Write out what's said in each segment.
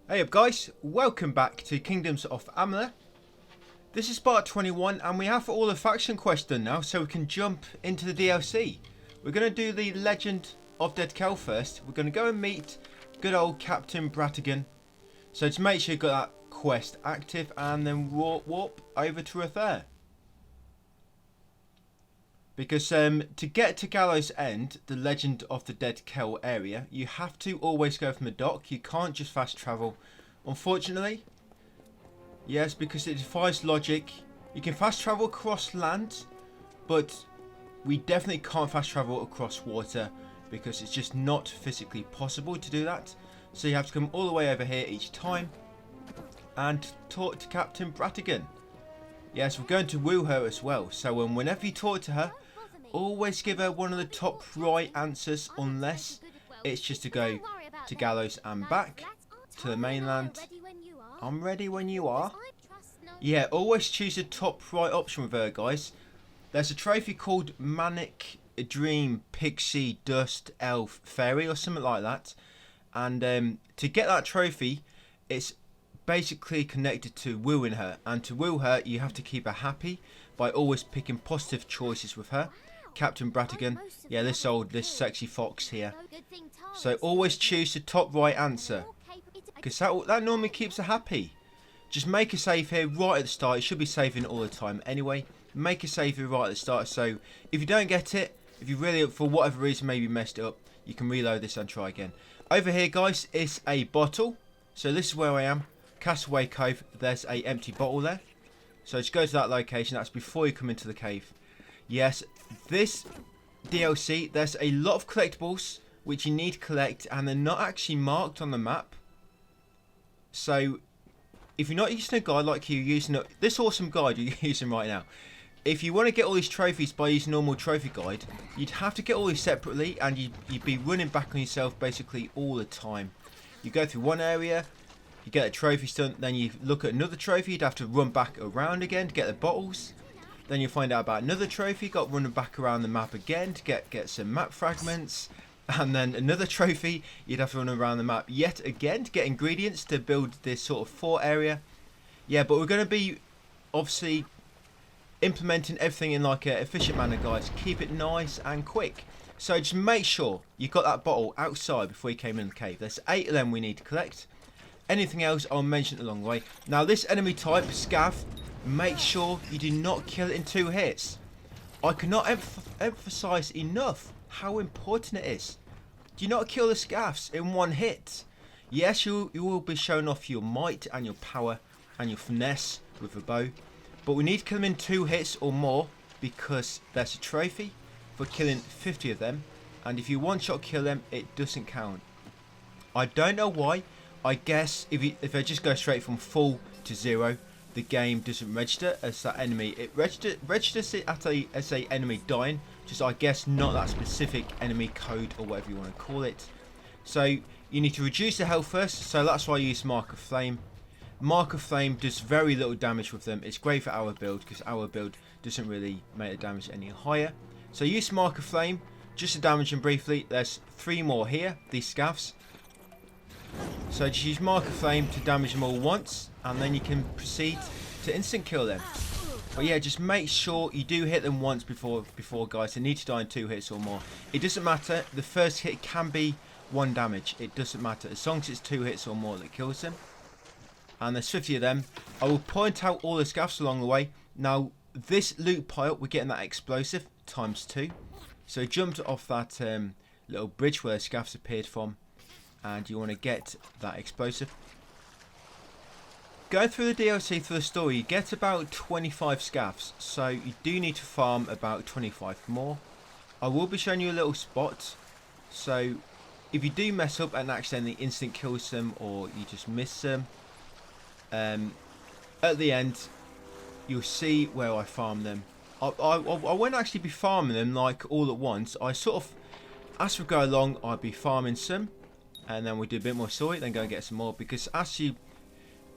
Hey up guys, welcome back to Kingdoms of Amalur. This is part 21 and we have all the faction quests done now, so we can jump into the DLC. We're going to do the Legend of Dead Kell first. We're going to go and meet good old Captain Bratigan. So to make sure you've got that quest active and then warp over to Earth there. Because to get to Gallows End, the Legend of the Dead Kell area, you have to always go from the dock. You can't just fast travel, unfortunately. Yes, because it defies logic. You can fast travel across land, but we definitely can't fast travel across water because it's just not physically possible to do that. So you have to come all the way over here each time and talk to Captain Bratigan. Yes, we're going to woo her as well. So whenever you talk to her, always give her one of the top right answers, unless it's just to go to Gallows and back to the mainland. I'm ready when you are. Yeah, always choose the top right option with her, guys. There's a trophy called Manic Dream Pixie Dust Elf Fairy or something like that. And to get that trophy, it's basically connected to wooing her. And to woo her, you have to keep her happy by always picking positive choices with her. Captain Bratigan, yeah, this sexy fox here. So always choose the top right answer, because that normally keeps her happy. Just make a save here right at the start. It should be saving all the time anyway. Make a save here right at the start, so if you don't get it, if you really, for whatever reason, maybe messed it up, you can reload this and try again. Over here, guys, is a bottle. So this is where I am, Castaway Cove. There's a empty bottle there. So just go to that location. That's before you come into the cave. Yes, this DLC, there's a lot of collectibles which you need to collect, and they're not actually marked on the map. So if you're not using a guide like you're using this awesome guide you're using right now, if you want to get all these trophies by using normal trophy guide, you'd have to get all these separately, and you'd be running back on yourself basically all the time. You go through one area, you get a trophy done, then you look at another trophy, you'd have to run back around again to get the bottles. Then you'll find out about another trophy, got running back around the map again to get some map fragments. And then another trophy, you'd have to run around the map yet again to get ingredients to build this sort of fort area. Yeah, but we're going to be obviously implementing everything in like an efficient manner, guys. Keep it nice and quick. So just make sure you got that bottle outside before you came in the cave. There's 8 of them we need to collect. Anything else I'll mention along the way. Now this enemy type, Scav, make sure you do not kill it in 2 hits. I cannot emphasize enough how important it is. Do not kill the Scavs in 1 hit. Yes, you will be showing off your might and your power and your finesse with a bow, but we need to kill them in 2 hits or more, because there's a trophy for killing 50 of them, and if you one-shot kill them, it doesn't count. I don't know why. I guess if I just go straight from full to 0, the game doesn't register as that enemy. It registers it as a enemy dying, just I guess not that specific enemy code or whatever you want to call it. So you need to reduce the health first, so that's why I use Mark of Flame. Mark of Flame does very little damage with them. It's great for our build because our build doesn't really make the damage any higher. So use Mark of Flame just to damage them briefly. There's 3 more here, these Scavs. So just use Mark of Flame to damage them all once, and then you can proceed to instant kill them. But yeah, just make sure you do hit them once before guys. They need to die in 2 hits or more. It doesn't matter. The first hit can be 1 damage. It doesn't matter as long as it's 2 hits or more that kills them. And there's 50 of them. I will point out all the Scavs along the way. Now this loot pile, we're getting that explosive ×2. So jumped off that little bridge where the Scavs appeared from, and you want to get that explosive. Going through the DLC, through the story, you get about 25 Scavs, so you do need to farm about 25 more. I will be showing you a little spot, so if you do mess up and accidentally instant kills them, or you just miss them, at the end you'll see where I farm them. I won't actually be farming them like all at once. I sort of, as we go along, I'll be farming some, and then we do a bit more story, then go and get some more, because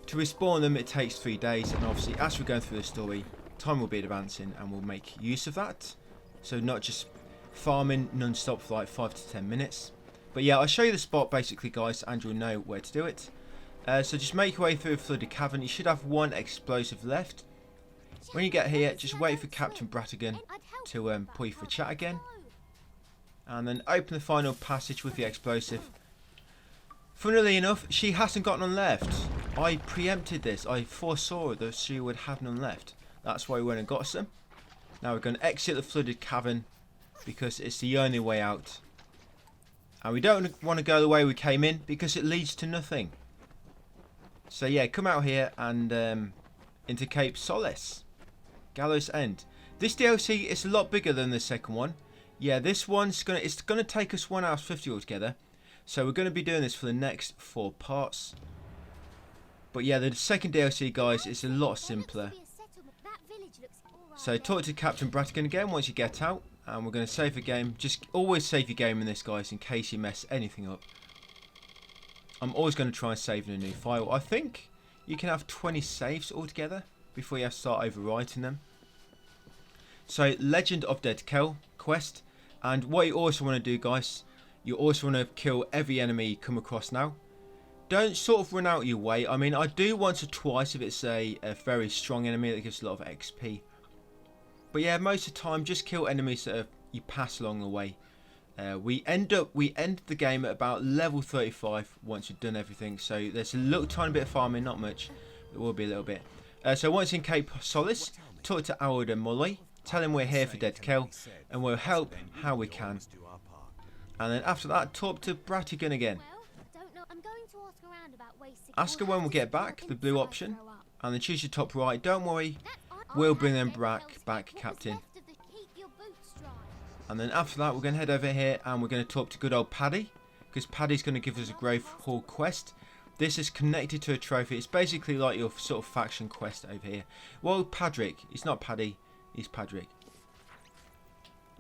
to respawn them it takes 3 days, and obviously as we're going through the story, time will be advancing and we'll make use of that. So not just farming non-stop for like 5 to 10 minutes. But yeah, I'll show you the spot basically, guys, and you'll know where to do it. So just make your way through a flooded cavern. You should have one explosive left. When you get here, just wait for Captain Bratigan to pull you for chat again. And then open the final passage with the explosive. Funnily enough, she hasn't got none left. I preempted this. I foresaw that she would have none left. That's why we went and got some. Now we're going to exit the flooded cavern because it's the only way out. And we don't want to go the way we came in because it leads to nothing. So yeah, come out here and into Cape Solace. Gallows End. This DLC is a lot bigger than the second one. Yeah, this one's gonna take us 1 hour 50 altogether. So we're gonna be doing this for the next 4 parts. But yeah, the second DLC, guys, is a lot simpler. So talk to Captain Bratigan again once you get out, and we're gonna save the game. Just always save your game in this, guys, in case you mess anything up. I'm always going to try and save in a new file. I think you can have 20 saves altogether before you have to start overwriting them. So, Legend of Dead Kell quest. And what you also want to do, guys, you also want to kill every enemy you come across now. Don't sort of run out your way. I mean, I do once or twice if it's a very strong enemy that gives a lot of XP. But yeah, most of the time, just kill enemies that you pass along the way. We end the game at about level 35 once we've done everything. So there's a little tiny bit of farming, not much. It will be a little bit. So once in Cape Solace, talk to Amalur and Molly. Tell him we're here for Dead Kell, and we'll help how we can. And then after that, talk to Bratigan again. Ask her when we'll get back, the blue option, and then choose your top right. Don't worry, we'll bring them back, Captain. And then after that, we're going to head over here and we're going to talk to good old Paddy, because Paddy's going to give us a Grave Hall quest. This is connected to a trophy. It's basically like your sort of faction quest over here. Well, Padrick. He's not Paddy. He's Padrick.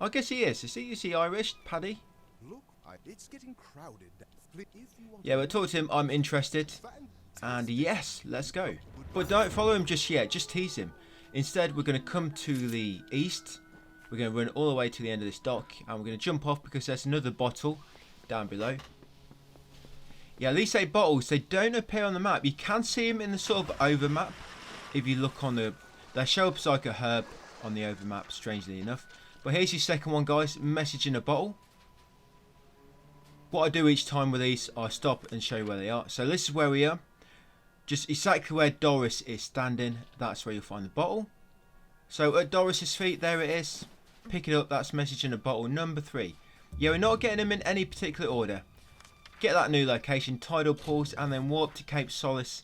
I guess he is. Is he Irish, Paddy? Look, it's getting crowded. Yeah, we'll talk to him. I'm interested. And yes, let's go. But don't follow him just yet. Just tease him. Instead, we're going to come to the east. We're going to run all the way to the end of this dock. And we're going to jump off because there's another bottle down below. Yeah, these 8 bottles, they don't appear on the map. You can see them in the sort of over map. If you look on the... They show up as like a herb on the over map, strangely enough. But here's your second one, guys. Message in a bottle. What I do each time with these, I stop and show you where they are. So this is where we are. Just exactly where Doris is standing. That's where you'll find the bottle. So at Doris's feet, there it is. Pick it up. That's message in a bottle number 3. Yeah, we're not getting them in any particular order. Get that new location, tidal pools, and then warp to Cape Solace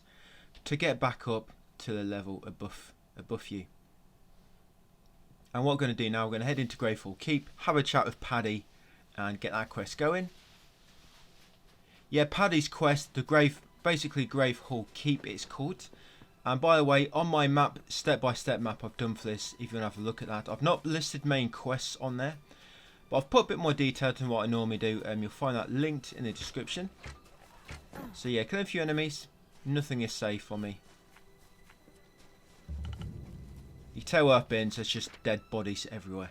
to get back up to the level above you. And what we're going to do now, we're going to head into Grave Hall Keep, have a chat with Paddy, and get that quest going. Yeah, Paddy's quest, basically Grave Hall Keep it's called. And by the way, on my map, step-by-step map I've done for this, if you want to have a look at that, I've not listed main quests on there. But I've put a bit more detail than what I normally do. You'll find that linked in the description. So yeah, kill a few enemies. Nothing is safe for me. You tell where I've been, so it's just dead bodies everywhere.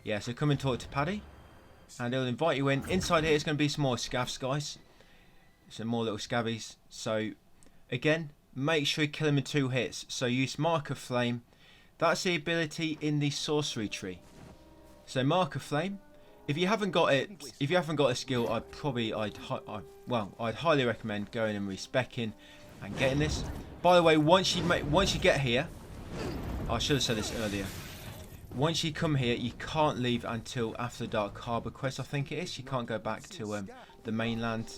Yeah, so come and talk to Paddy. And he'll invite you in. Inside here is going to be some more scavs, guys. Some more little scabbies. So, again, make sure you kill him in 2 hits. So use Mark of Flame. That's the ability in the sorcery tree. So Mark of Flame. If you haven't got it, if you haven't got a skill, I'd highly recommend going and respecking and getting this. By the way, once you get here, I should have said this earlier. Once you come here, you can't leave until after the Dark Harbour quest. I think it is. You can't go back to the mainland.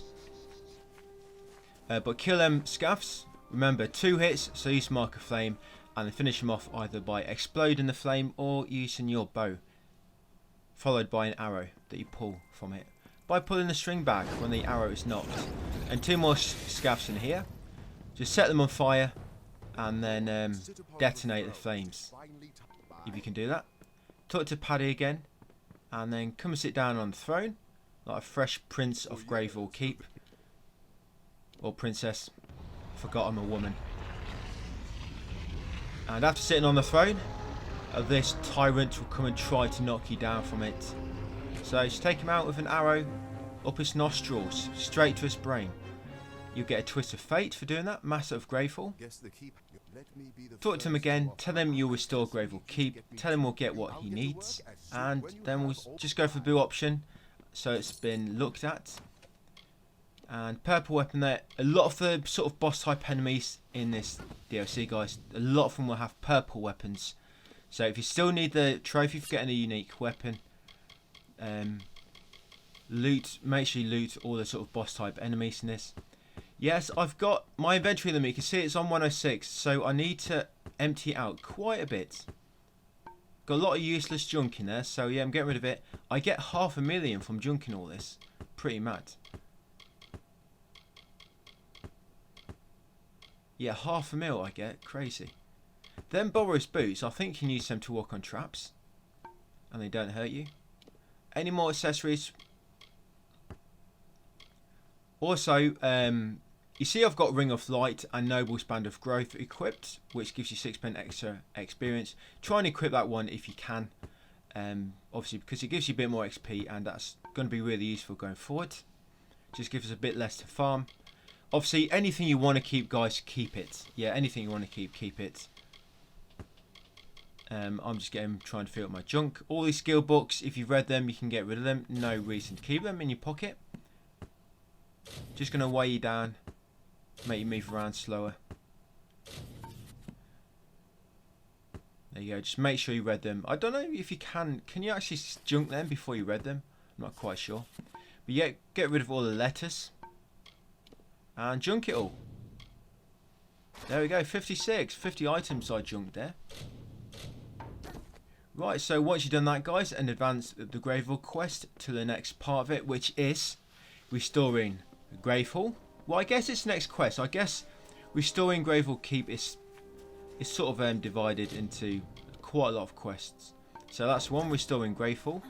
But kill scavs. Remember, 2 hits, so use Mark of Flame, and then finish them off either by exploding the flame or using your bow, followed by an arrow that you pull from it by pulling the string back when the arrow is knocked. And 2 more scavs in here. Just set them on fire and then detonate the flames. If you can do that. Talk to Paddy again and then come and sit down on the throne like a fresh prince of Grave Hall Keep. Or princess. Forgot I'm a woman. And after sitting on the throne, this tyrant will come and try to knock you down from it. So just take him out with an arrow up his nostrils, straight to his brain. You'll get a twist of fate for doing that. Master of Grateful. Guess the keep. Let me be the Talk to him first again. offer. Tell him you'll restore Gravel Keep. Tell him we'll get what he needs. And then we'll just go for the blue option. So it's been looked at. And purple weapon there. A lot of the sort of boss type enemies in this DLC, guys, a lot of them will have purple weapons. So if you still need the trophy for getting a unique weapon, make sure you loot all the sort of boss type enemies in this. Yes, I've got my inventory limit. You can see it's on 106, so I need to empty it out quite a bit. Got a lot of useless junk in there, so yeah, I'm getting rid of it. I get 500,000 from junking all this. Pretty mad. Yeah, 500,000 I get. Crazy. Then Boros boots. I think you can use them to walk on traps, and they don't hurt you. Any more accessories? Also, you see I've got Ring of Light and Noble's Band of Growth equipped, which gives you 6% extra experience. Try and equip that one if you can, obviously because it gives you a bit more XP, and that's going to be really useful going forward. Just gives us a bit less to farm. Obviously, anything you want to keep, guys, keep it. Yeah, anything you want to keep it. I'm just trying to fill up my junk. All these skill books, if you've read them, you can get rid of them. No reason to keep them in your pocket. Just going to weigh you down, make you move around slower. There you go. Just make sure you read them. I don't know if you can you actually junk them before you read them? I'm not quite sure. But yeah, get rid of all the letters and junk it all. There we go, 56, 50 items I junked there. Right, so once you've done that, guys, and advance the Gravel quest to the next part of it, which is restoring Gravel. Well, I guess it's next quest. I guess restoring Gravel Keep is sort of divided into quite a lot of quests. So that's one, restoring Gravel.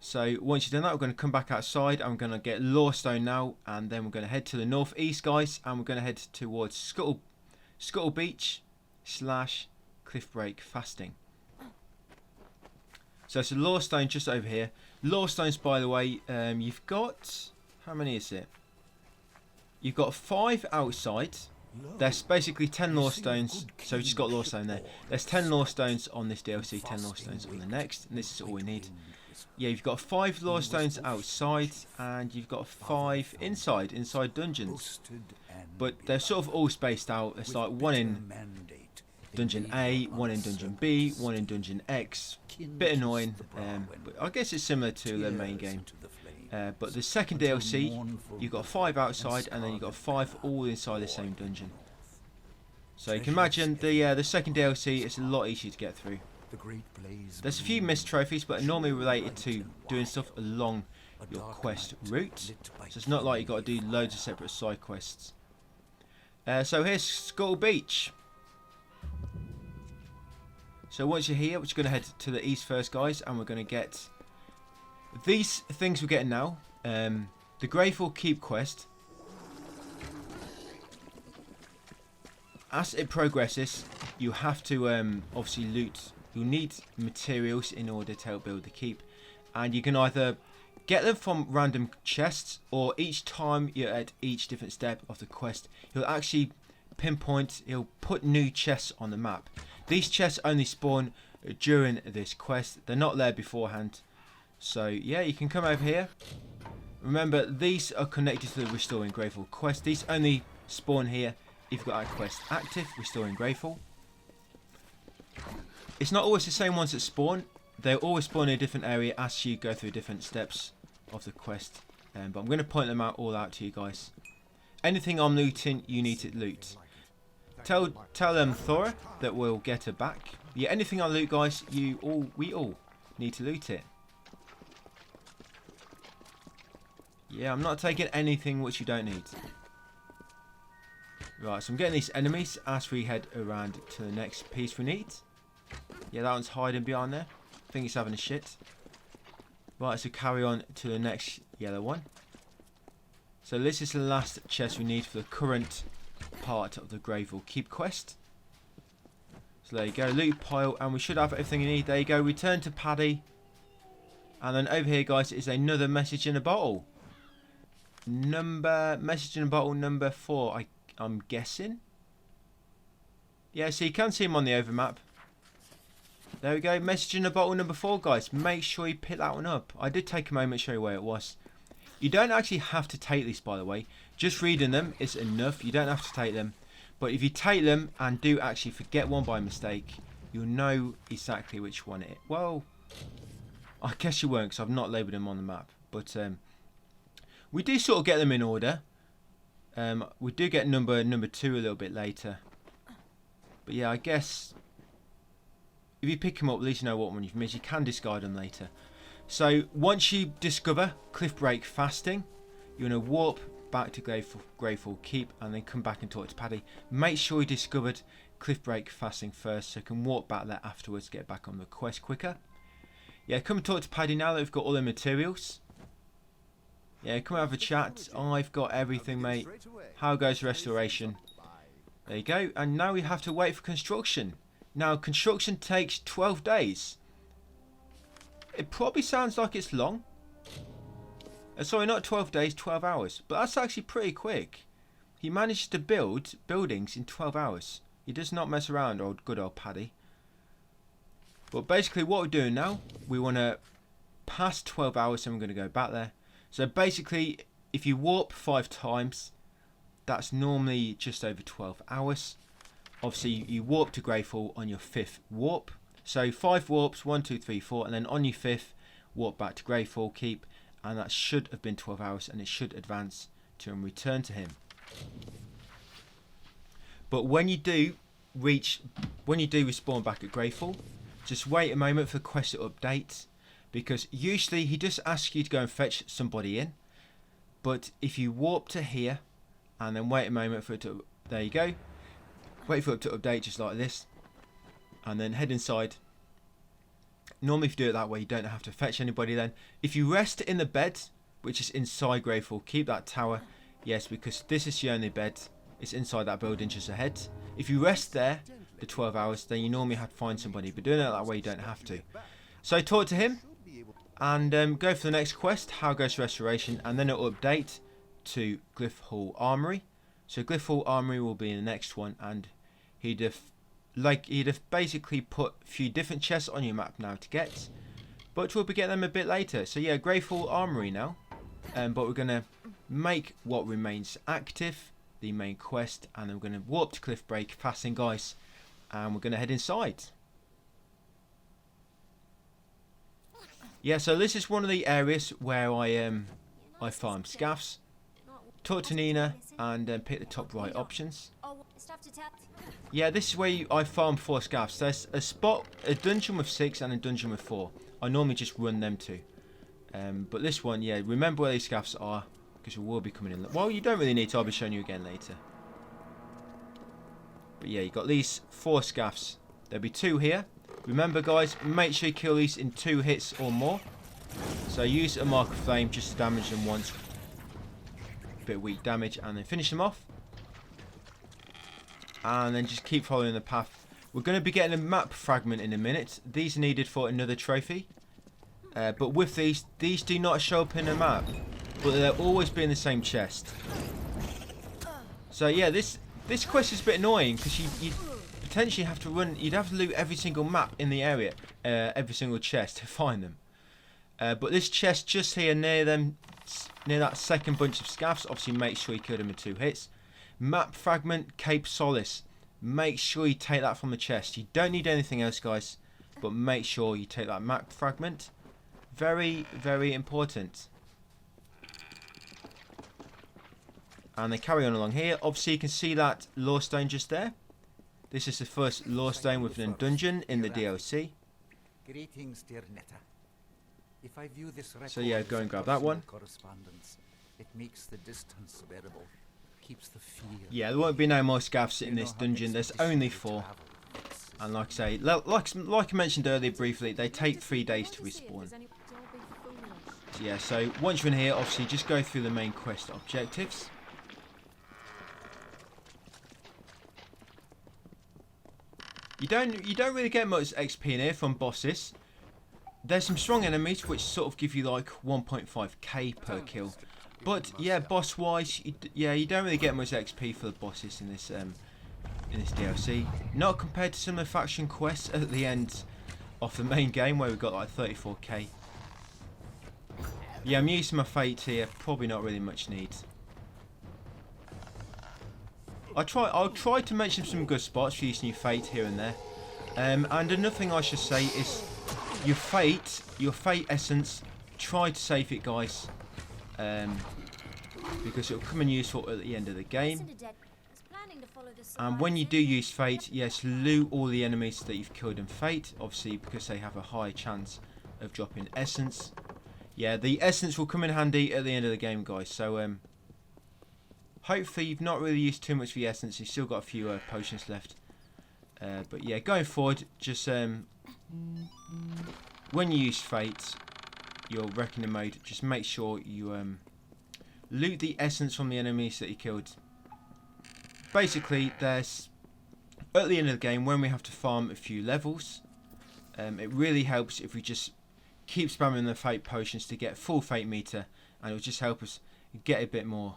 So once you've done that, we're going to come back outside. I'm going to get Lawstone now, and then we're going to head to the northeast, guys, and we're going to head towards Scuttle Beach / Cliffbreak Fasting. So it's a Lawstone just over here. Lawstones, by the way, you've got, how many is it? You've got 5 outside. There's basically 10 Lawstones, so we just got Lawstone there. There's 10 Lawstones on this DLC, 10 Lawstones on the next, and this is all we need. Yeah, you've got 5 Lawstones outside, and you've got 5 inside dungeons. But they're sort of all spaced out. It's like one in Dungeon A, one in Dungeon B, one in Dungeon X. Bit annoying, but I guess it's similar to the main game. But the second DLC, you've got 5 outside, and then you've got 5 all inside the same dungeon. So you can imagine the second DLC is a lot easier to get through. There's a few missed trophies, but are normally related to doing stuff along your quest route. So it's not like you've got to do loads of separate side quests. So here's Scuttle Beach. So once you're here, we're just going to head to the east first, guys, and we're going to get these things we're getting now. The Grateful Keep quest. As it progresses, you have to obviously loot. You'll need materials in order to help build the keep, and you can either get them from random chests, or each time you're at each different step of the quest, he'll actually pinpoint, he'll put new chests on the map. These chests only spawn during this quest, they're not there beforehand. So yeah, you can come over here. Remember, these are connected to the Restoring Gravel quest. These only spawn here if you've got that quest active, Restoring Gravel. It's not always the same ones that spawn. They'll always spawn in a different area as you go through different steps of the quest. But I'm going to point them all out to you guys. Anything I'm looting, you need to loot. Tell Thora that we'll get her back. Yeah, anything I loot, guys, we all need to loot it. Yeah, I'm not taking anything which you don't need. Right, so I'm getting these enemies as we head around to the next piece we need. Yeah, that one's hiding behind there. I think it's having a shit. Right, so carry on to the next yellow one. So this is the last chest we need for the current part of the Gravel Keep quest. So there you go, loot pile, and we should have everything you need. There you go, return to Paddy. And then over here, guys, is another message in a bottle. message in a bottle number 4. I'm guessing. Yeah, so you can see him on the overmap. There we go. Message in a bottle number 4, guys. Make sure you pick that one up. I did take a moment to show you where it was. You don't actually have to take these, by the way. Just reading them is enough. You don't have to take them. But if you take them and do actually forget one by mistake, you'll know exactly which one it is. Well, I guess you won't because I've not labelled them on the map. But we do sort of get them in order. We do get number 2 a little bit later. But yeah, I guess if you pick them up, at least you know what one you've missed. You can discard them later. So once you discover Cliff Break Fasting, you're going to warp back to Greyfall Keep and then come back and talk to Paddy. Make sure you discovered Cliff Break Fasting first so you can walk back there afterwards, get back on the quest quicker. Yeah, come and talk to Paddy now that we've got all the materials. Yeah, come and have a chat. I've got everything, mate. How goes restoration? There you go. And now we have to wait for construction. Now, construction takes 12 days. It probably sounds like it's long. Sorry, not 12 days, 12 hours. But that's actually pretty quick. He managed to build buildings in 12 hours. He does not mess around, good old Paddy. But basically what we're doing now, we want to pass 12 hours and we're going to go back there. So basically, if you warp 5 times, that's normally just over 12 hours. Obviously, you warp to Greyfall on your 5th warp. So 5 warps, 1, 2, 3, 4, and then on your 5th, warp back to Greyfall Keep, and that should have been 12 hours, and it should advance to and return to him. But when you do respawn back at Greyfall, just wait a moment for the quest to update, because usually he just asks you to go and fetch somebody in. But if you warp to here, and then wait a moment for it to, there you go, wait for it to update just like this, and then head inside. Normally if you do it that way, you don't have to fetch anybody then. If you rest in the bed, which is inside Greyfall, keep that tower. Yes, because this is your only bed. It's inside that building just ahead. If you rest there the 12 hours, then you normally have to find somebody. But doing it that way, you don't have to. So talk to him and go for the next quest, How Goes Restoration, and then it'll update to Glyph Hall Armory. So Glyph Hall Armory will be in the next one, and he'd have basically put a few different chests on your map now to get, but we'll be getting them a bit later. So yeah, Greyfall Armory now, but we're going to make what remains active, the main quest, and then we're going to warp to Cliff Break Fasting, guys, and we're going to head inside. Yeah, so this is one of the areas where I farm scaffs. Talk to Nina and pick the top right options. Yeah, this is where I farm 4 scaffs. There's a dungeon with 6 and a dungeon with 4. I normally just run them 2. But this one, yeah, remember where these scaffs are, because we will be coming in. Well, you don't really need to, I'll be showing you again later. But yeah, you've got these 4 scaffs. There'll be 2 here. Remember guys, make sure you kill these in 2 hits or more. So use a mark of flame just to damage them once. A bit of weak damage, and then finish them off. And then just keep following the path. We're going to be getting a map fragment in a minute. These are needed for another trophy. But with these do not show up in a map, but they'll always be in the same chest. So yeah, this quest is a bit annoying because you potentially have to run. You'd have to loot every single map in the area, every single chest to find them. But this chest just here near that second bunch of scaffs, obviously make sure you kill them in 2 hits. Map fragment, Cape Solace. Make sure you take that from the chest. You don't need anything else, guys, but make sure you take that map fragment. Very, very important. And they carry on along here. Obviously, you can see that lore stone just there. This is the first lore stone within a dungeon in the DLC. Greetings, dear Netta. If I view this So yeah, go and grab that one. Correspondence, it makes the distance bearable. Keeps the fear. Yeah, there won't be no more scaffs in this dungeon. There's only 4. And like I say, like I mentioned earlier briefly, they take 3 days to respawn. So yeah, so once you're in here, obviously just go through the main quest objectives. You don't really get much XP in here from bosses. There's some strong enemies which sort of give you like 1.5k per kill. But yeah, boss wise, you don't really get much XP for the bosses in this DLC. Not compared to some of the faction quests at the end of the main game where we got like 34k. Yeah, I'm using my fate here. Probably not really much need. I'll try to mention some good spots for using your fate here and there. And another thing I should say is your fate essence. Try to save it, guys, because it'll come in useful at the end of the game. And when you do use fate, yes, loot all the enemies that you've killed in fate, obviously because they have a high chance of dropping essence. Yeah, the essence will come in handy at the end of the game, guys. So hopefully you've not really used too much of the essence. You've still got a few potions left. But yeah, going forward, just when you use fate, your reckoning mode, just make sure you loot the essence from the enemies that you killed. Basically, there's at the end of the game when we have to farm a few levels, it really helps if we just keep spamming the fate potions to get full fate meter, and it will just help us get a bit more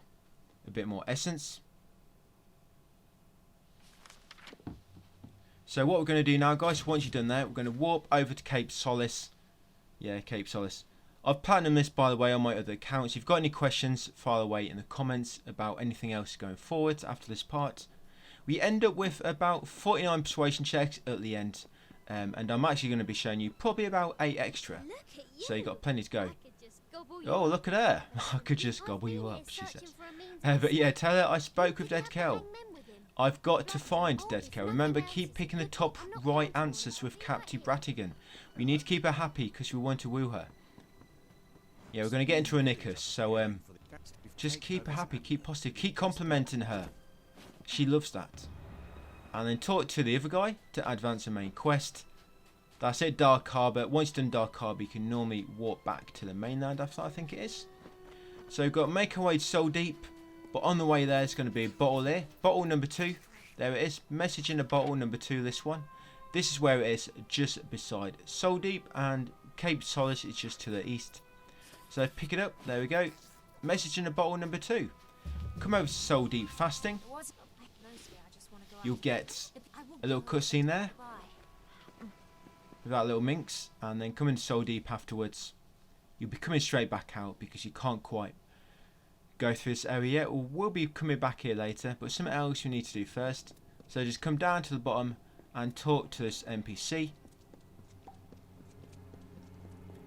essence. So what we're going to do now, guys, once you've done that, we're going to warp over to Cape Solace. Yeah, Cape Solace. I've platinumed this, by the way, on my other accounts. If you've got any questions, fire away in the comments about anything else going forward after this part. We end up with about 49 persuasion checks at the end. And I'm actually going to be showing you probably about 8 extra. So you've got plenty to go. Oh, look at her. I could just gobble you up, she says. But yeah, tell her I spoke with Dead Kell. I've got to find Dead Kell. Remember, keep picking the top right answers with Captain Bratigan. We need to keep her happy because we want to woo her. Yeah, we're going to get into a knickers, so just keep her happy, keep positive, keep complimenting her. She loves that. And then talk to the other guy to advance the main quest. That's it, Dark Harbour. Once you've done Dark Harbour, you can normally walk back to the mainland after, I think it is. So we've got Make Our Way to Soul Deep, but on the way there is going to be a bottle here. Bottle number 2, there it is. Message in a bottle number 2, this one. This is where it is, just beside Soul Deep, and Cape Solace is just to the east. So pick it up, there we go. Message in a bottle number 2. Come over to Soul Deep Fasting. You'll get a little cutscene there with that little minx, and then come into Soul Deep afterwards. You'll be coming straight back out because you can't quite go through this area yet. We'll be coming back here later, but something else you need to do first. So just come down to the bottom and talk to this NPC.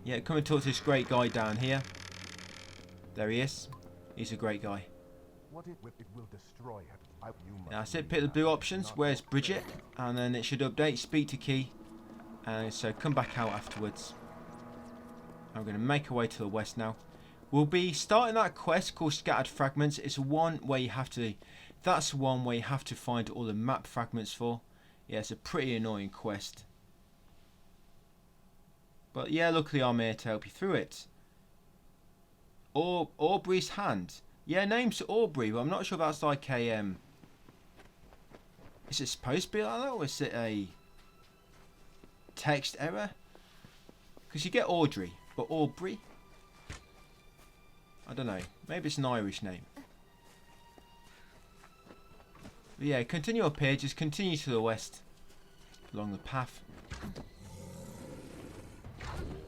Yeah, come and talk to this great guy down here. There he is. He's a great guy. That's it, pick the blue options. Where's Bridget? And then it should update. Speak to Key. And so come back out afterwards. I'm going to make our way to the west now. We'll be starting that quest called Scattered Fragments. It's one where you have to... That's one where you have to find all the map fragments for. Yeah, it's a pretty annoying quest. But yeah, luckily I'm here to help you through it. Aubrey's Hand. Yeah, name's Aubrey, but I'm not sure if that's like a... Is it supposed to be like that, or is it a text error? Because you get Audrey, but Aubrey? I don't know. Maybe it's an Irish name. But yeah, continue up here. Just continue to the west along the path.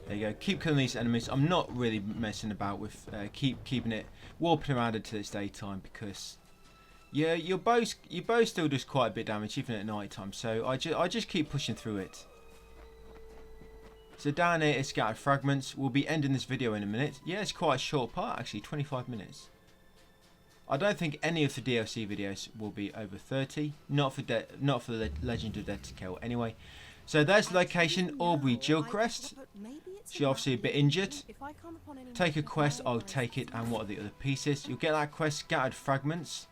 There you go. Keep killing these enemies. I'm not really messing about with keeping it warping around until it's daytime, because yeah, your bow still does quite a bit of damage even at night time. So I just keep pushing through it. So down here is Scattered Fragments. We'll be ending this video in a minute. Yeah, it's quite a short part actually, 25 minutes. I don't think any of the DLC videos will be over 30. Not for the Legend of Dead Kell anyway. So there's the location, Aubrey Gilchrist. She's obviously a bit injured. Take a quest, I'll take it. And what are the other pieces? You'll get that quest, Scattered Fragments.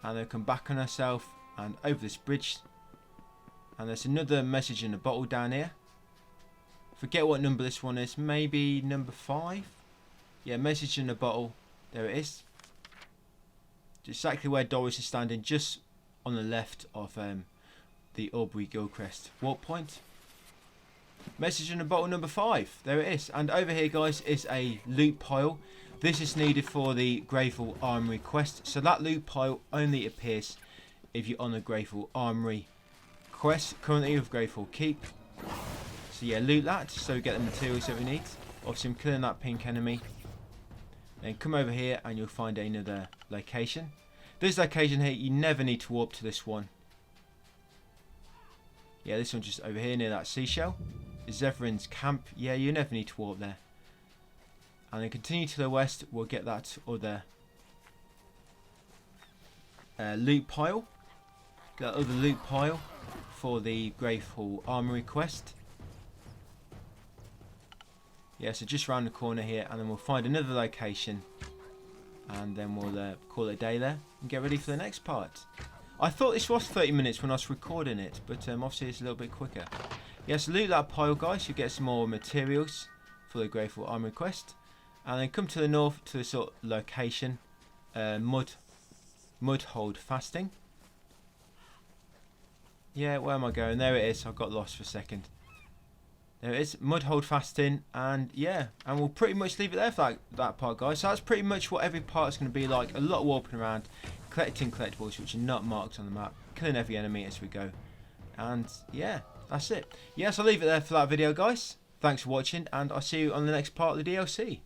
And then come back on herself and over this bridge. And there's another message in a bottle down here. Forget what number this one is. Maybe number 5. Yeah, message in a bottle. There it is. Just exactly where Doris is standing, just on the left of the Aubrey Gilchrist walk point. Message in a bottle number 5. There it is. And over here, guys, is a loot pile. This is needed for the Grateful Armory quest. So that loot pile only appears if you're on a Grateful Armory quest. Currently with Grateful Keep. So yeah, loot that so we get the materials that we need. Obviously I'm killing that pink enemy. Then come over here and you'll find another location. This location here, you never need to warp to this one. Yeah, this one's just over here near that seashell. Zeverin's camp. Yeah, you never need to warp there. And then continue to the west, we'll get that other loot pile. That other loot pile for the Grateful Armory quest. Yeah, so just round the corner here, and then we'll find another location. And then we'll call it a day there and get ready for the next part. I thought this was 30 minutes when I was recording it, but obviously it's a little bit quicker. Yeah, so loot that pile, guys. You'll get some more materials for the Grateful Armory quest. And then come to the north to this sort of location, Mudhold Fasting. Yeah, where am I going? There it is. I got lost for a second. There it is, Mudhold Fasting, and yeah, and we'll pretty much leave it there for that part, guys. So that's pretty much what every part is going to be like. A lot of warping around, collecting collectibles which are not marked on the map, killing every enemy as we go, and yeah, that's it. Yes, I'll leave it there for that video, guys. Thanks for watching, and I'll see you on the next part of the DLC.